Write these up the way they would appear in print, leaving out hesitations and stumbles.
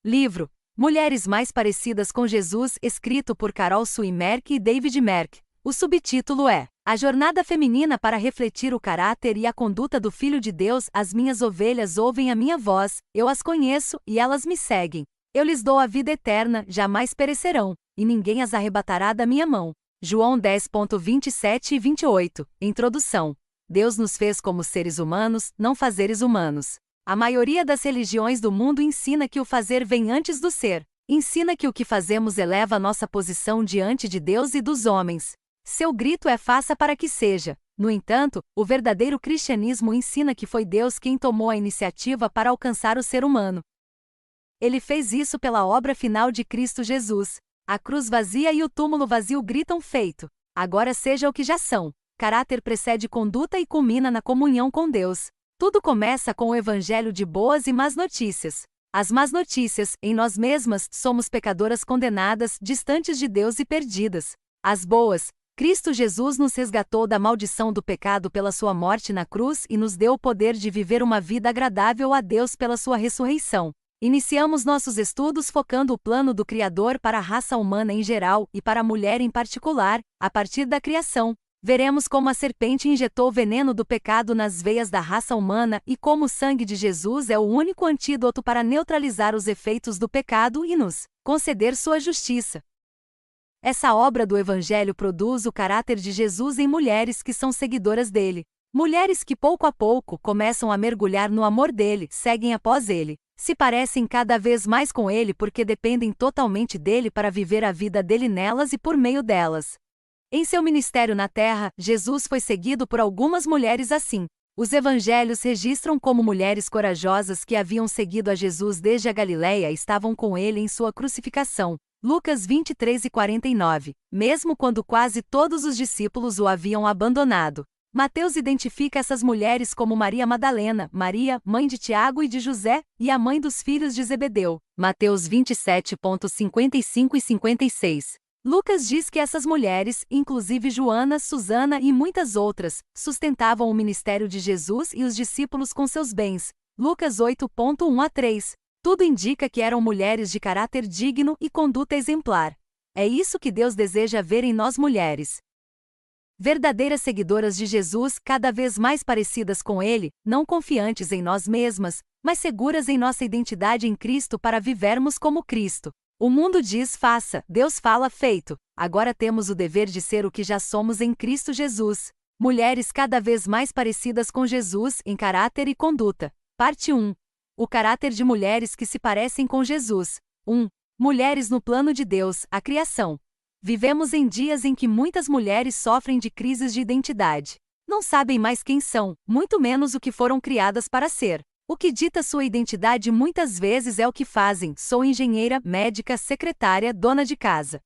Livro Mulheres Mais Parecidas com Jesus, escrito por Carol Sue Merck e David Merck. O subtítulo é A Jornada Feminina para Refletir o Caráter e a Conduta do Filho de Deus. As minhas ovelhas ouvem a minha voz, eu as conheço, e elas me seguem. Eu lhes dou a vida eterna, jamais perecerão, e ninguém as arrebatará da minha mão. João 10.27 e 28. Introdução. Deus nos fez como seres humanos, não fazeres humanos. A maioria das religiões do mundo ensina que o fazer vem antes do ser. Ensina que o que fazemos eleva a nossa posição diante de Deus e dos homens. Seu grito é faça para que seja. No entanto, o verdadeiro cristianismo ensina que foi Deus quem tomou a iniciativa para alcançar o ser humano. Ele fez isso pela obra final de Cristo Jesus. A cruz vazia e o túmulo vazio gritam feito. Agora seja o que já são. Caráter precede conduta e culmina na comunhão com Deus. Tudo começa com o evangelho de boas e más notícias. As más notícias, em nós mesmas, somos pecadoras condenadas, distantes de Deus e perdidas. As boas, Cristo Jesus nos resgatou da maldição do pecado pela sua morte na cruz e nos deu o poder de viver uma vida agradável a Deus pela sua ressurreição. Iniciamos nossos estudos focando o plano do Criador para a raça humana em geral e para a mulher em particular, a partir da criação. Veremos como a serpente injetou o veneno do pecado nas veias da raça humana e como o sangue de Jesus é o único antídoto para neutralizar os efeitos do pecado e nos conceder sua justiça. Essa obra do Evangelho produz o caráter de Jesus em mulheres que são seguidoras dele. Mulheres que pouco a pouco começam a mergulhar no amor dele, seguem após ele, se parecem cada vez mais com ele porque dependem totalmente dele para viver a vida dele nelas e por meio delas. Em seu ministério na Terra, Jesus foi seguido por algumas mulheres assim. Os evangelhos registram como mulheres corajosas que haviam seguido a Jesus desde a Galileia estavam com ele em sua crucificação. Lucas 23 e 49. Mesmo quando quase todos os discípulos o haviam abandonado. Mateus identifica essas mulheres como Maria Madalena, Maria, mãe de Tiago e de José, e a mãe dos filhos de Zebedeu. Mateus 27.55 e 56. Lucas diz que essas mulheres, inclusive Joana, Susana e muitas outras, sustentavam o ministério de Jesus e os discípulos com seus bens. Lucas 8.1 a 3. Tudo indica que eram mulheres de caráter digno e conduta exemplar. É isso que Deus deseja ver em nós mulheres. Verdadeiras seguidoras de Jesus, cada vez mais parecidas com Ele, não confiantes em nós mesmas, mas seguras em nossa identidade em Cristo para vivermos como Cristo. O mundo diz faça, Deus fala feito. Agora temos o dever de ser o que já somos em Cristo Jesus. Mulheres cada vez mais parecidas com Jesus em caráter e conduta. Parte 1. O caráter de mulheres que se parecem com Jesus. 1. Mulheres no plano de Deus, a criação. Vivemos em dias em que muitas mulheres sofrem de crises de identidade. Não sabem mais quem são, muito menos o que foram criadas para ser. O que dita sua identidade muitas vezes é o que fazem. Sou engenheira, médica, secretária, dona de casa.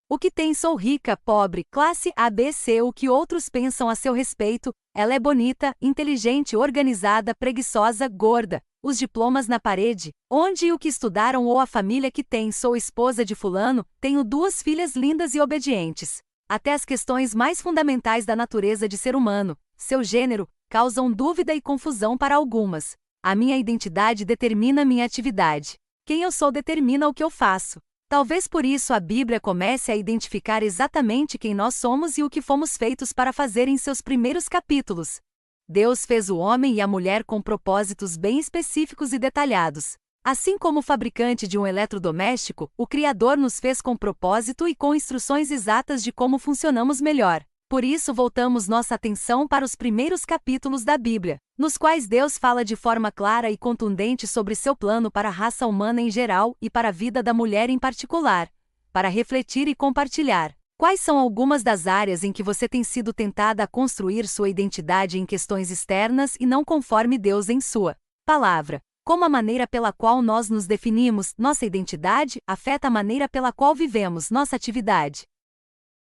O que tem sou rica, pobre, classe ABC. O que outros pensam a seu respeito, ela é bonita, inteligente, organizada, preguiçosa, gorda. Os diplomas na parede, onde e o que estudaram ou a família que tem. Sou esposa de fulano, tenho 2 filhas lindas e obedientes. Até as questões mais fundamentais da natureza de ser humano, seu gênero, causam dúvida e confusão para algumas. A minha identidade determina minha atividade. Quem eu sou determina o que eu faço. Talvez por isso a Bíblia comece a identificar exatamente quem nós somos e o que fomos feitos para fazer em seus primeiros capítulos. Deus fez o homem e a mulher com propósitos bem específicos e detalhados. Assim como o fabricante de um eletrodoméstico, o Criador nos fez com propósito e com instruções exatas de como funcionamos melhor. Por isso voltamos nossa atenção para os primeiros capítulos da Bíblia, nos quais Deus fala de forma clara e contundente sobre seu plano para a raça humana em geral e para a vida da mulher em particular, para refletir e compartilhar. Quais são algumas das áreas em que você tem sido tentada a construir sua identidade em questões externas e não conforme Deus em sua palavra? Como a maneira pela qual nós nos definimos, nossa identidade, afeta a maneira pela qual vivemos nossa atividade.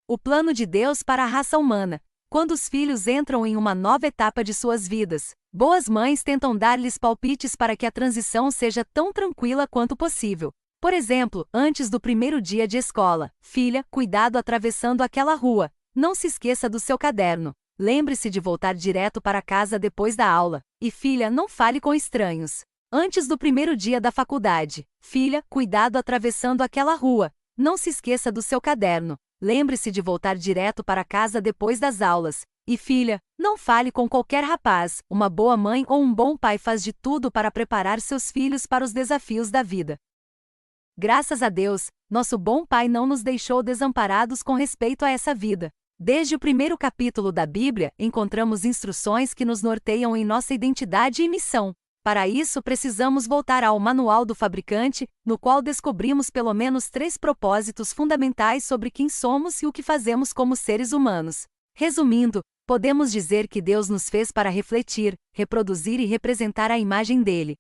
O plano de Deus para a raça humana. Quando os filhos entram em uma nova etapa de suas vidas, boas mães tentam dar-lhes palpites para que a transição seja tão tranquila quanto possível. Por exemplo, antes do primeiro dia de escola, filha, cuidado atravessando aquela rua. Não se esqueça do seu caderno. Lembre-se de voltar direto para casa depois da aula. E filha, não fale com estranhos. Antes do primeiro dia da faculdade. Filha, cuidado atravessando aquela rua. Não se esqueça do seu caderno. Lembre-se de voltar direto para casa depois das aulas. E filha, não fale com qualquer rapaz. Uma boa mãe ou um bom pai faz de tudo para preparar seus filhos para os desafios da vida. Graças a Deus, nosso bom Pai não nos deixou desamparados com respeito a essa vida. Desde o primeiro capítulo da Bíblia, encontramos instruções que nos norteiam em nossa identidade e missão. Para isso, precisamos voltar ao Manual do Fabricante, no qual descobrimos pelo menos 3 propósitos fundamentais sobre quem somos e o que fazemos como seres humanos. Resumindo, podemos dizer que Deus nos fez para refletir, reproduzir e representar a imagem dele.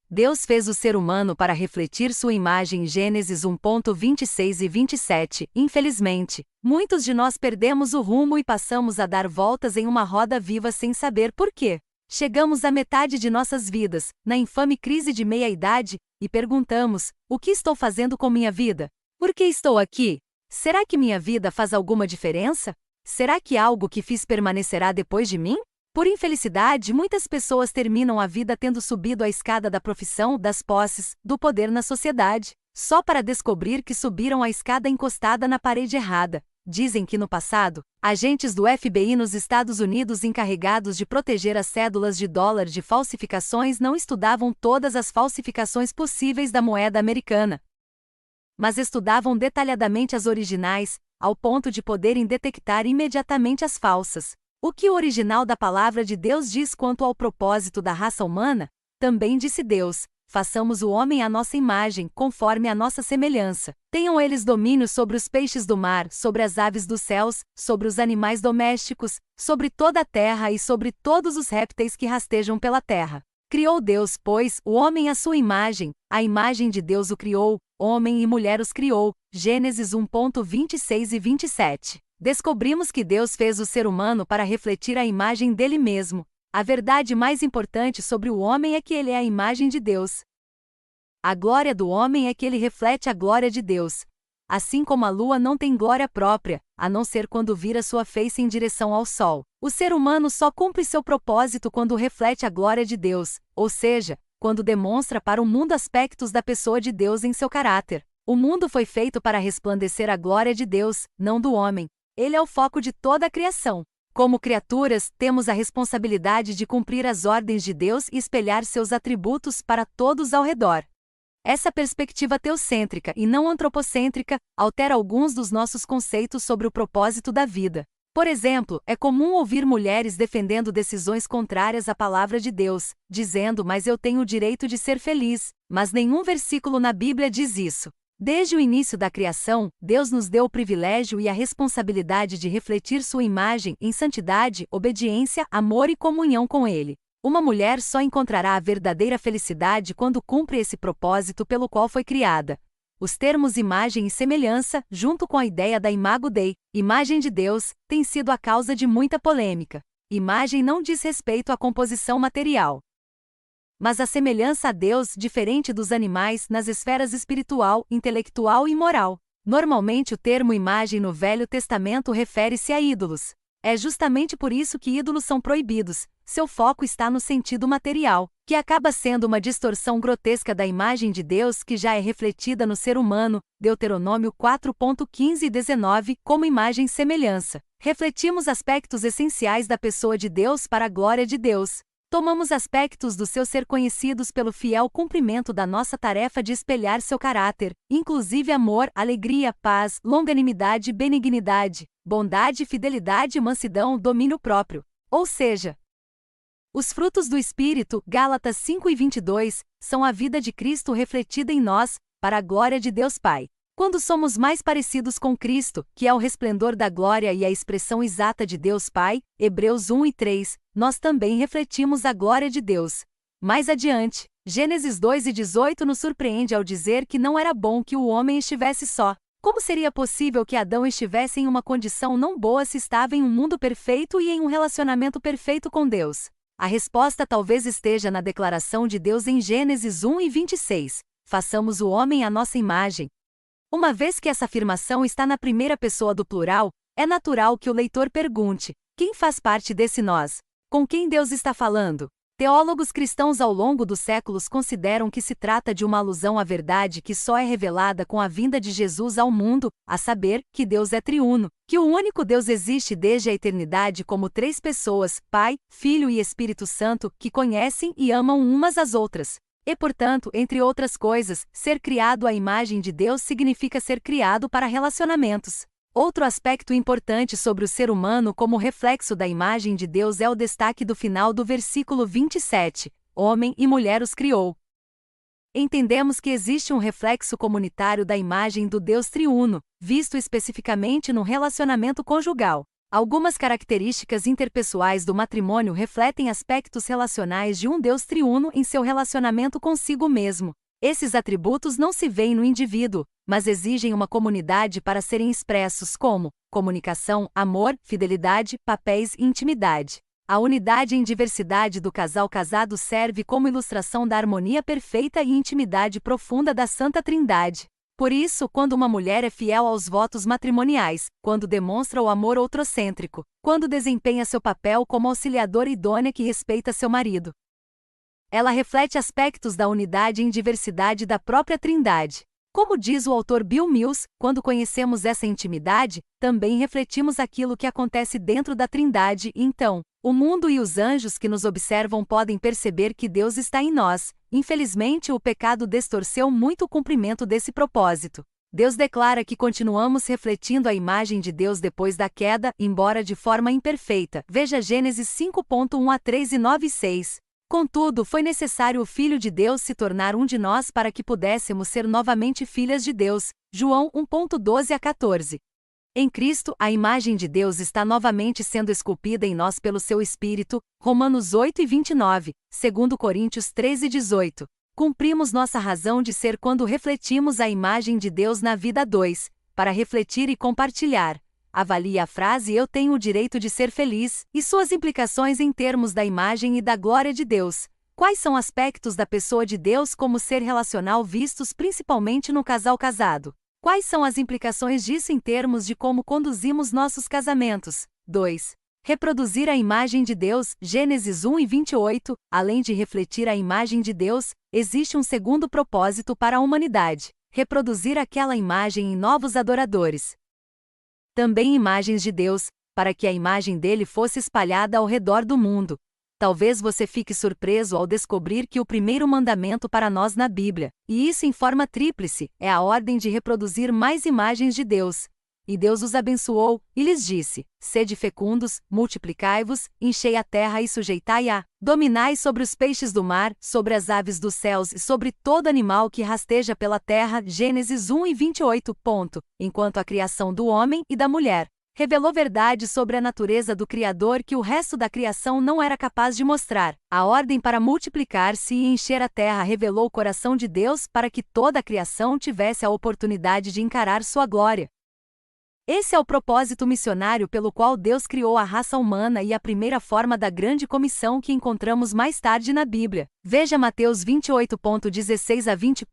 Deus fez o ser humano para refletir sua imagem. Gênesis 1:26 e 27. Infelizmente, muitos de nós perdemos o rumo e passamos a dar voltas em uma roda viva sem saber por quê. Chegamos à metade de nossas vidas, na infame crise de meia-idade, e perguntamos: o que estou fazendo com minha vida? Por que estou aqui? Será que minha vida faz alguma diferença? Será que algo que fiz permanecerá depois de mim? Por infelicidade, muitas pessoas terminam a vida tendo subido a escada da profissão, das posses, do poder na sociedade, só para descobrir que subiram a escada encostada na parede errada. Dizem que no passado, agentes do FBI nos Estados Unidos encarregados de proteger as cédulas de dólar de falsificações não estudavam todas as falsificações possíveis da moeda americana, mas estudavam detalhadamente as originais, ao ponto de poderem detectar imediatamente as falsas. O que o original da palavra de Deus diz quanto ao propósito da raça humana? Também disse Deus: façamos o homem à nossa imagem, conforme a nossa semelhança. Tenham eles domínio sobre os peixes do mar, sobre as aves dos céus, sobre os animais domésticos, sobre toda a terra e sobre todos os répteis que rastejam pela terra. Criou Deus, pois, o homem à sua imagem, a imagem de Deus o criou, homem e mulher os criou. Gênesis 1:26 e 27. Descobrimos que Deus fez o ser humano para refletir a imagem dele mesmo. A verdade mais importante sobre o homem é que ele é a imagem de Deus. A glória do homem é que ele reflete a glória de Deus. Assim como a lua não tem glória própria, a não ser quando vira sua face em direção ao sol. O ser humano só cumpre seu propósito quando reflete a glória de Deus, ou seja, quando demonstra para o mundo aspectos da pessoa de Deus em seu caráter. O mundo foi feito para resplandecer a glória de Deus, não do homem. Ele é o foco de toda a criação. Como criaturas, temos a responsabilidade de cumprir as ordens de Deus e espelhar seus atributos para todos ao redor. Essa perspectiva teocêntrica e não antropocêntrica altera alguns dos nossos conceitos sobre o propósito da vida. Por exemplo, é comum ouvir mulheres defendendo decisões contrárias à palavra de Deus, dizendo: mas eu tenho o direito de ser feliz. Mas nenhum versículo na Bíblia diz isso. Desde o início da criação, Deus nos deu o privilégio e a responsabilidade de refletir sua imagem em santidade, obediência, amor e comunhão com Ele. Uma mulher só encontrará a verdadeira felicidade quando cumpre esse propósito pelo qual foi criada. Os termos imagem e semelhança, junto com a ideia da imago Dei, imagem de Deus, têm sido a causa de muita polêmica. Imagem não diz respeito à composição material, mas a semelhança a Deus, diferente dos animais, nas esferas espiritual, intelectual e moral. Normalmente o termo imagem no Velho Testamento refere-se a ídolos. É justamente por isso que ídolos são proibidos. Seu foco está no sentido material, que acaba sendo uma distorção grotesca da imagem de Deus que já é refletida no ser humano. Deuteronômio 4:15 e 19, como imagem e semelhança. Refletimos aspectos essenciais da pessoa de Deus para a glória de Deus. Tomamos aspectos do seu ser conhecidos pelo fiel cumprimento da nossa tarefa de espelhar seu caráter, inclusive amor, alegria, paz, longanimidade, benignidade, bondade, fidelidade, mansidão, domínio próprio. Ou seja, os frutos do Espírito, Gálatas 5:22, são a vida de Cristo refletida em nós, para a glória de Deus Pai. Quando somos mais parecidos com Cristo, que é o resplendor da glória e a expressão exata de Deus Pai, Hebreus 1:3, nós também refletimos a glória de Deus. Mais adiante, Gênesis 2:18 nos surpreende ao dizer que não era bom que o homem estivesse só. Como seria possível que Adão estivesse em uma condição não boa se estava em um mundo perfeito e em um relacionamento perfeito com Deus? A resposta talvez esteja na declaração de Deus em Gênesis 1:26. Façamos o homem à nossa imagem. Uma vez que essa afirmação está na primeira pessoa do plural, é natural que o leitor pergunte: quem faz parte desse nós? Com quem Deus está falando? Teólogos cristãos ao longo dos séculos consideram que se trata de uma alusão à verdade que só é revelada com a vinda de Jesus ao mundo, a saber, que Deus é triuno, que o único Deus existe desde a eternidade como três pessoas, Pai, Filho e Espírito Santo, que conhecem e amam umas às outras. E, portanto, entre outras coisas, ser criado à imagem de Deus significa ser criado para relacionamentos. Outro aspecto importante sobre o ser humano como reflexo da imagem de Deus é o destaque do final do versículo 27. Homem e mulher os criou. Entendemos que existe um reflexo comunitário da imagem do Deus triuno, visto especificamente no relacionamento conjugal. Algumas características interpessoais do matrimônio refletem aspectos relacionais de um Deus triuno em seu relacionamento consigo mesmo. Esses atributos não se veem no indivíduo, mas exigem uma comunidade para serem expressos como comunicação, amor, fidelidade, papéis e intimidade. A unidade em diversidade do casal casado serve como ilustração da harmonia perfeita e intimidade profunda da Santa Trindade. Por isso, quando uma mulher é fiel aos votos matrimoniais, quando demonstra o amor outrocêntrico, quando desempenha seu papel como auxiliadora idônea que respeita seu marido, ela reflete aspectos da unidade em diversidade da própria Trindade. Como diz o autor Bill Mills, quando conhecemos essa intimidade, também refletimos aquilo que acontece dentro da Trindade e então, o mundo e os anjos que nos observam podem perceber que Deus está em nós. Infelizmente, o pecado distorceu muito o cumprimento desse propósito. Deus declara que continuamos refletindo a imagem de Deus depois da queda, embora de forma imperfeita. Veja Gênesis 5.1 a 3 e 9:6. Contudo, foi necessário o Filho de Deus se tornar um de nós para que pudéssemos ser novamente filhas de Deus. João 1.12 a 14. Em Cristo, a imagem de Deus está novamente sendo esculpida em nós pelo seu Espírito. Romanos 8 e 29, 2 Coríntios 13:18. Cumprimos nossa razão de ser quando refletimos a imagem de Deus na vida 2, para refletir e compartilhar. Avalie a frase "eu tenho o direito de ser feliz" e suas implicações em termos da imagem e da glória de Deus. Quais são aspectos da pessoa de Deus como ser relacional vistos principalmente no casal casado? Quais são as implicações disso em termos de como conduzimos nossos casamentos? 2. Reproduzir a imagem de Deus, Gênesis 1 e 28. Além de refletir a imagem de Deus, existe um segundo propósito para a humanidade: reproduzir aquela imagem em novos adoradores. Também imagens de Deus, para que a imagem dele fosse espalhada ao redor do mundo. Talvez você fique surpreso ao descobrir que o primeiro mandamento para nós na Bíblia, e isso em forma tríplice, é a ordem de reproduzir mais imagens de Deus. E Deus os abençoou, e lhes disse: sede fecundos, multiplicai-vos, enchei a terra e sujeitai-a, dominai sobre os peixes do mar, sobre as aves dos céus e sobre todo animal que rasteja pela terra. Gênesis 1 e 28. Enquanto a criação do homem e da mulher revelou verdade sobre a natureza do Criador que o resto da criação não era capaz de mostrar, a ordem para multiplicar-se e encher a terra revelou o coração de Deus para que toda a criação tivesse a oportunidade de encarar sua glória. Esse é o propósito missionário pelo qual Deus criou a raça humana e a primeira forma da grande comissão que encontramos mais tarde na Bíblia. Veja Mateus 28.16 a 20.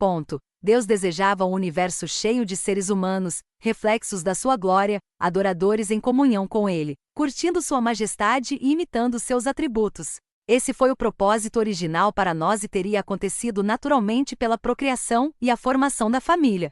Deus desejava um universo cheio de seres humanos, reflexos da sua glória, adoradores em comunhão com Ele, curtindo sua majestade e imitando seus atributos. Esse foi o propósito original para nós e teria acontecido naturalmente pela procriação e a formação da família.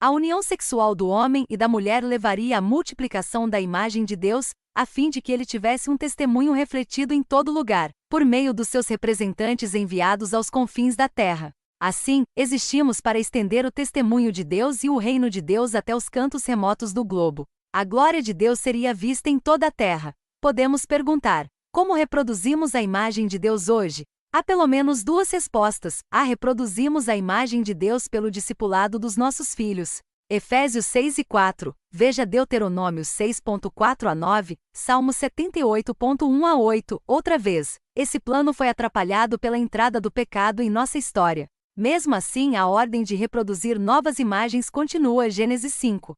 A união sexual do homem e da mulher levaria à multiplicação da imagem de Deus, a fim de que ele tivesse um testemunho refletido em todo lugar, por meio dos seus representantes enviados aos confins da terra. Assim, existimos para estender o testemunho de Deus e o reino de Deus até os cantos remotos do globo. A glória de Deus seria vista em toda a terra. Podemos perguntar: como reproduzimos a imagem de Deus hoje? Há pelo menos duas respostas. Reproduzimos a imagem de Deus pelo discipulado dos nossos filhos. Efésios 6 e 4. Veja Deuteronômio 6.4 a 9, Salmo 78.1 a 8. Outra vez, esse plano foi atrapalhado pela entrada do pecado em nossa história. Mesmo assim, a ordem de reproduzir novas imagens continua. Gênesis 5.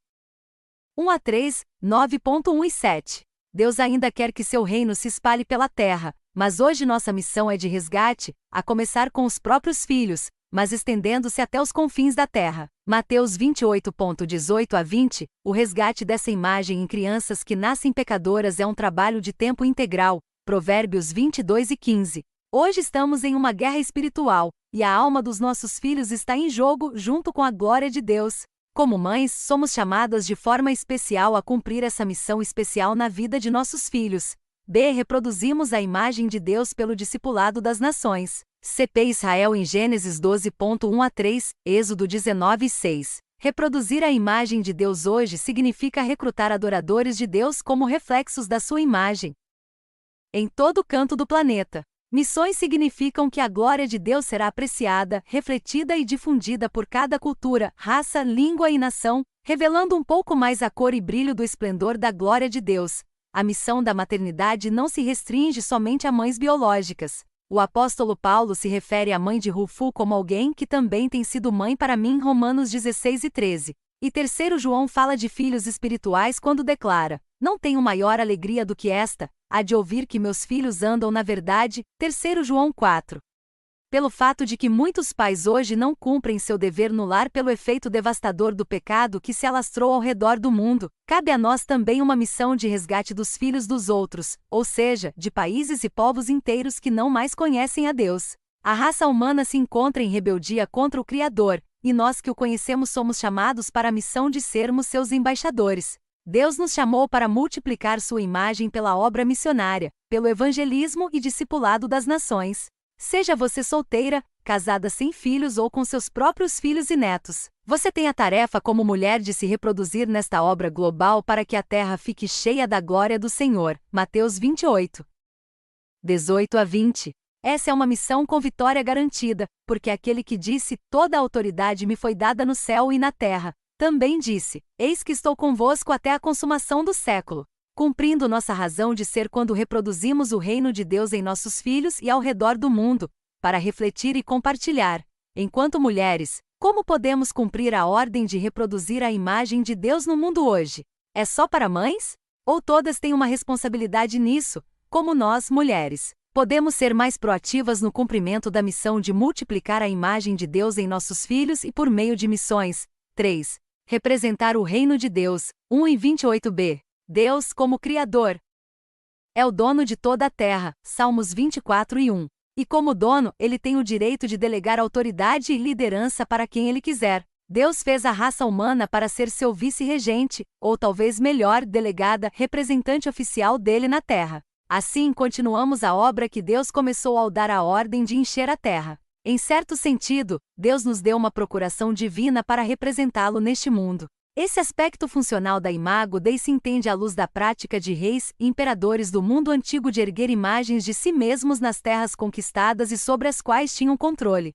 1 a 3, 9.1 e 7. Deus ainda quer que seu reino se espalhe pela terra, mas hoje nossa missão é de resgate, a começar com os próprios filhos, mas estendendo-se até os confins da terra. Mateus 28.18 a 20, o resgate dessa imagem em crianças que nascem pecadoras é um trabalho de tempo integral. Provérbios 22 e 15. Hoje estamos em uma guerra espiritual, e a alma dos nossos filhos está em jogo junto com a glória de Deus. Como mães, somos chamadas de forma especial a cumprir essa missão especial na vida de nossos filhos. B. Reproduzimos a imagem de Deus pelo discipulado das nações. CP Israel em Gênesis 12.1-3, Êxodo 19:6. Reproduzir a imagem de Deus hoje significa recrutar adoradores de Deus como reflexos da sua imagem em todo canto do planeta. Missões significam que a glória de Deus será apreciada, refletida e difundida por cada cultura, raça, língua e nação, revelando um pouco mais a cor e brilho do esplendor da glória de Deus. A missão da maternidade não se restringe somente a mães biológicas. O apóstolo Paulo se refere à mãe de Rufo como alguém que também tem sido mãe para mim, Romanos 16:13. E 3 João fala de filhos espirituais quando declara: não tenho maior alegria do que esta, a de ouvir que meus filhos andam na verdade, 3 João 4. Pelo fato de que muitos pais hoje não cumprem seu dever no lar pelo efeito devastador do pecado que se alastrou ao redor do mundo, cabe a nós também uma missão de resgate dos filhos dos outros, ou seja, de países e povos inteiros que não mais conhecem a Deus. A raça humana se encontra em rebeldia contra o Criador, e nós que o conhecemos somos chamados para a missão de sermos seus embaixadores. Deus nos chamou para multiplicar sua imagem pela obra missionária, pelo evangelismo e discipulado das nações. Seja você solteira, casada sem filhos ou com seus próprios filhos e netos, você tem a tarefa como mulher de se reproduzir nesta obra global para que a terra fique cheia da glória do Senhor. Mateus 28, 18-20. Essa é uma missão com vitória garantida, porque aquele que disse: toda a autoridade me foi dada no céu e na terra, também disse: eis que estou convosco até a consumação do século. Cumprindo nossa razão de ser quando reproduzimos o reino de Deus em nossos filhos e ao redor do mundo, para refletir e compartilhar. Enquanto mulheres, como podemos cumprir a ordem de reproduzir a imagem de Deus no mundo hoje? É só para mães? Ou todas têm uma responsabilidade nisso, como nós, mulheres? Podemos ser mais proativas no cumprimento da missão de multiplicar a imagem de Deus em nossos filhos e por meio de missões. 3. Representar o reino de Deus. 1:28b. Deus, como Criador, é o dono de toda a terra, Salmos 24:1. E como dono, ele tem o direito de delegar autoridade e liderança para quem ele quiser. Deus fez a raça humana para ser seu vice-regente, ou talvez melhor, delegada, representante oficial dele na terra. Assim, continuamos a obra que Deus começou ao dar a ordem de encher a terra. Em certo sentido, Deus nos deu uma procuração divina para representá-lo neste mundo. Esse aspecto funcional da imago Dei se entende à luz da prática de reis e imperadores do mundo antigo de erguer imagens de si mesmos nas terras conquistadas e sobre as quais tinham controle.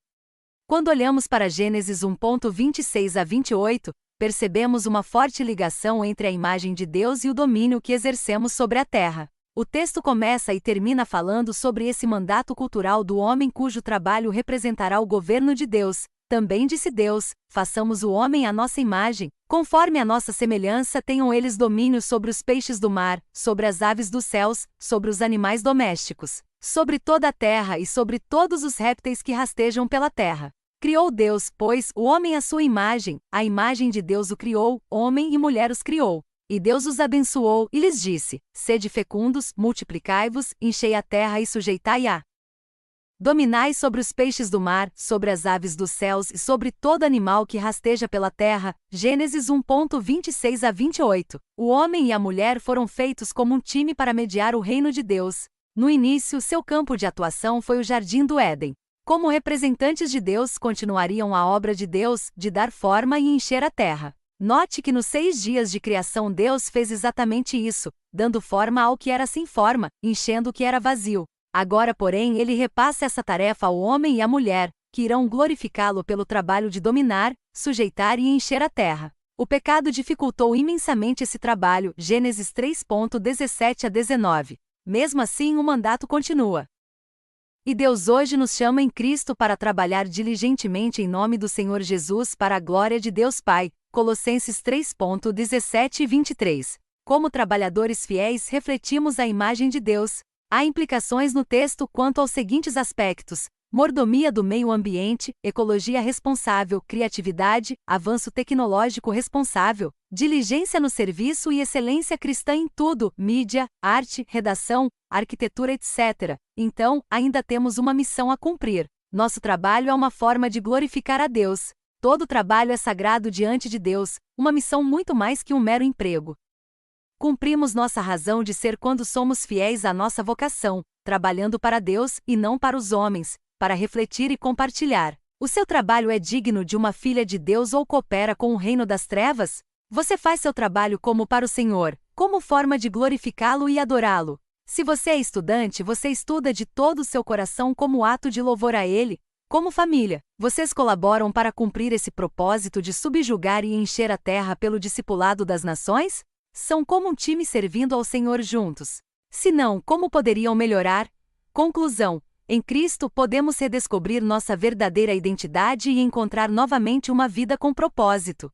Quando olhamos para Gênesis 1:26-28, percebemos uma forte ligação entre a imagem de Deus e o domínio que exercemos sobre a terra. O texto começa e termina falando sobre esse mandato cultural do homem cujo trabalho representará o governo de Deus. Também disse Deus: façamos o homem à nossa imagem, conforme a nossa semelhança, tenham eles domínio sobre os peixes do mar, sobre as aves dos céus, sobre os animais domésticos, sobre toda a terra e sobre todos os répteis que rastejam pela terra. Criou Deus, pois, o homem à sua imagem, a imagem de Deus o criou, homem e mulher os criou. E Deus os abençoou e lhes disse: sede fecundos, multiplicai-vos, enchei a terra e sujeitai-a. Dominai sobre os peixes do mar, sobre as aves dos céus e sobre todo animal que rasteja pela terra. Gênesis 1:26-28. O homem e a mulher foram feitos como um time para mediar o reino de Deus. No início, seu campo de atuação foi o Jardim do Éden. Como representantes de Deus, continuariam a obra de Deus, de dar forma e encher a terra. Note que nos 6 dias de criação Deus fez exatamente isso, dando forma ao que era sem forma, enchendo o que era vazio. Agora, porém, ele repassa essa tarefa ao homem e à mulher, que irão glorificá-lo pelo trabalho de dominar, sujeitar e encher a terra. O pecado dificultou imensamente esse trabalho, Gênesis 3:17-19. Mesmo assim, o mandato continua. E Deus hoje nos chama em Cristo para trabalhar diligentemente em nome do Senhor Jesus para a glória de Deus Pai, Colossenses 3:17-23. Como trabalhadores fiéis refletimos a imagem de Deus. Há implicações no texto quanto aos seguintes aspectos. mordomia do meio ambiente, ecologia responsável, criatividade, avanço tecnológico responsável, diligência no serviço e excelência cristã em tudo, mídia, arte, redação, arquitetura, etc. Então, ainda temos uma missão a cumprir. Nosso trabalho é uma forma de glorificar a Deus. Todo trabalho é sagrado diante de Deus, uma missão muito mais que um mero emprego. Cumprimos nossa razão de ser quando somos fiéis à nossa vocação, trabalhando para Deus e não para os homens, para refletir e compartilhar. O seu trabalho é digno de uma filha de Deus ou coopera com o reino das trevas? Você faz seu trabalho como para o Senhor, como forma de glorificá-lo e adorá-lo. Se você é estudante, você estuda de todo o seu coração como ato de louvor a Ele. Como família, vocês colaboram para cumprir esse propósito de subjugar e encher a terra pelo discipulado das nações? São como um time servindo ao Senhor juntos. Se não, como poderiam melhorar? Conclusão: em Cristo podemos redescobrir nossa verdadeira identidade e encontrar novamente uma vida com propósito.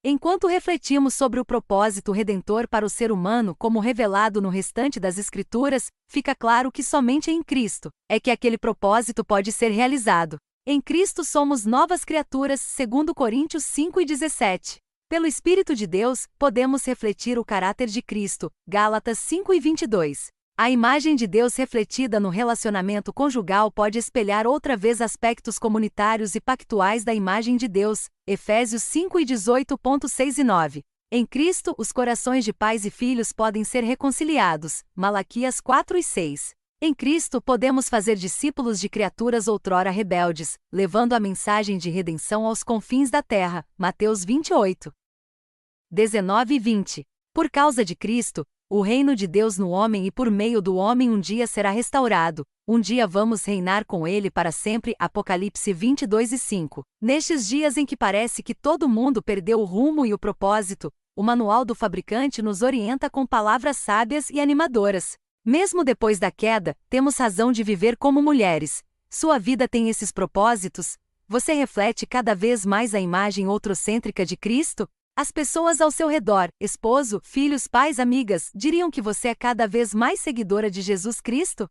Enquanto refletimos sobre o propósito redentor para o ser humano como revelado no restante das Escrituras, fica claro que somente em Cristo é que aquele propósito pode ser realizado. Em Cristo somos novas criaturas, segundo Coríntios 5:17. Pelo Espírito de Deus, podemos refletir o caráter de Cristo, Gálatas 5:22. A imagem de Deus refletida no relacionamento conjugal pode espelhar outra vez aspectos comunitários e pactuais da imagem de Deus, Efésios 5:18.6 e 9. Em Cristo, os corações de pais e filhos podem ser reconciliados, Malaquias 4:6. Em Cristo podemos fazer discípulos de criaturas outrora rebeldes, levando a mensagem de redenção aos confins da terra, Mateus 28:19 e 20. Por causa de Cristo, o reino de Deus no homem e por meio do homem um dia será restaurado, um dia vamos reinar com ele para sempre, Apocalipse 22:5. Nestes dias em que parece que todo mundo perdeu o rumo e o propósito, o manual do fabricante nos orienta com palavras sábias e animadoras. Mesmo depois da queda, temos razão de viver como mulheres. Sua vida tem esses propósitos? Você reflete cada vez mais a imagem outrocêntrica de Cristo? As pessoas ao seu redor, esposo, filhos, pais, amigas, diriam que você é cada vez mais seguidora de Jesus Cristo?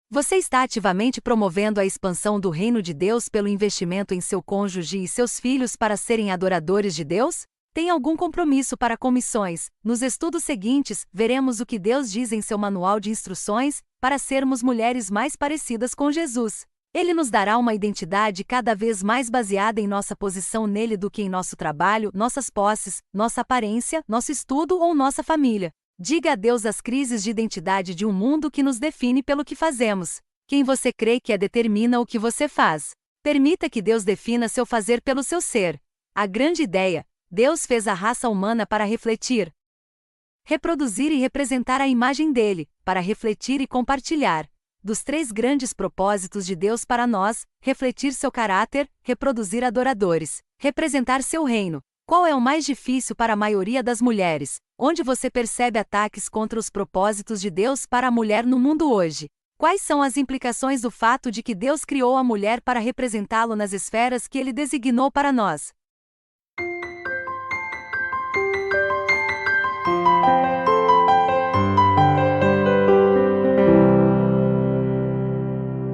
Você está ativamente promovendo a expansão do reino de Deus pelo investimento em seu cônjuge e seus filhos para serem adoradores de Deus? Tem algum compromisso para com missões? Nos estudos seguintes, veremos o que Deus diz em seu manual de instruções para sermos mulheres mais parecidas com Jesus. Ele nos dará uma identidade cada vez mais baseada em nossa posição nele do que em nosso trabalho, nossas posses, nossa aparência, nosso estudo ou nossa família. Diga adeus às crises de identidade de um mundo que nos define pelo que fazemos. Quem você crê que é determina o que você faz. Permita que Deus defina seu fazer pelo seu ser. A grande ideia: Deus fez a raça humana para refletir, reproduzir e representar a imagem dele, para refletir e compartilhar. Dos três grandes propósitos de Deus para nós: refletir seu caráter, reproduzir adoradores, representar seu reino. Qual é o mais difícil para a maioria das mulheres? Onde você percebe ataques contra os propósitos de Deus para a mulher no mundo hoje? Quais são as implicações do fato de que Deus criou a mulher para representá-lo nas esferas que ele designou para nós?